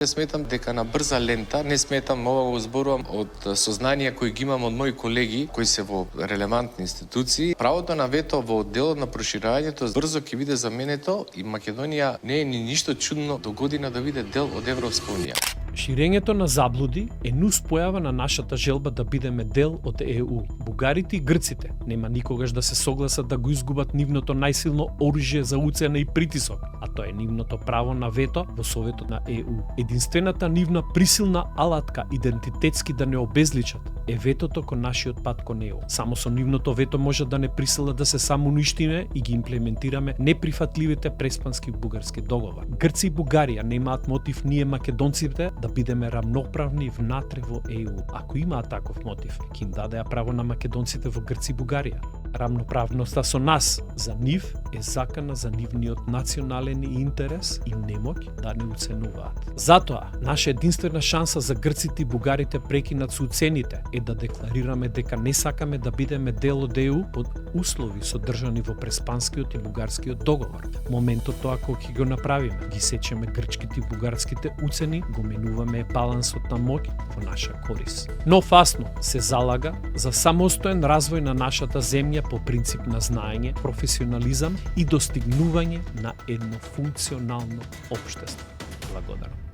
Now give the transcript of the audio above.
Сметам дека на брза лента, не сметам, ова го зборувам од сознанија кои ги имам од мои колеги кои се во релевантни институции. Правото на вето во делот на проширањето брзо ќе биде заменето и Македонија не е ни ништо чудно до година да биде дел од Европска унија. Ширењето на заблуди е нус појава на нашата желба да бидеме дел од ЕУ. Бугарите и грците нема никогаш да се согласат да го изгубат нивното најсилно оружје за уцена и притисок, а тоа е нивното право на вето во Советот на ЕУ. Единствената нивна присилна алатка идентитетски да не обезличат е ветото кон нашиот пат кон ЕУ. Само со нивното вето може да не присила да се самоуништиме и ги имплементираме неприфатливите преспански бугарски договори. Грци и Бугарија немаат мотив ние македонците да бидеме рамноправни внатре во ЕУ. Ако имаат таков мотив, ќе им дадеа право на македонците во Грци и Бугарија. Рамноправноста со нас за нив е закана за нивниот национален интерес и немоќ да не уценуваат. Затоа, наша единствена шанса за грците и бугарите прекинат со уцените е да декларираме дека не сакаме да бидеме дел од ЕУ под услови содржани во преспанскиот и бугарскиот договор. Моментот тоа кога ќе го направиме, ги сечеме грчките и бугарските уцени, го менуваме балансот на моќ во наша корис. Но фасно се залага за самостоен развој на нашата земја по принцип на знаење, професионализам и достигнување на едно функционално општество. Благодарам.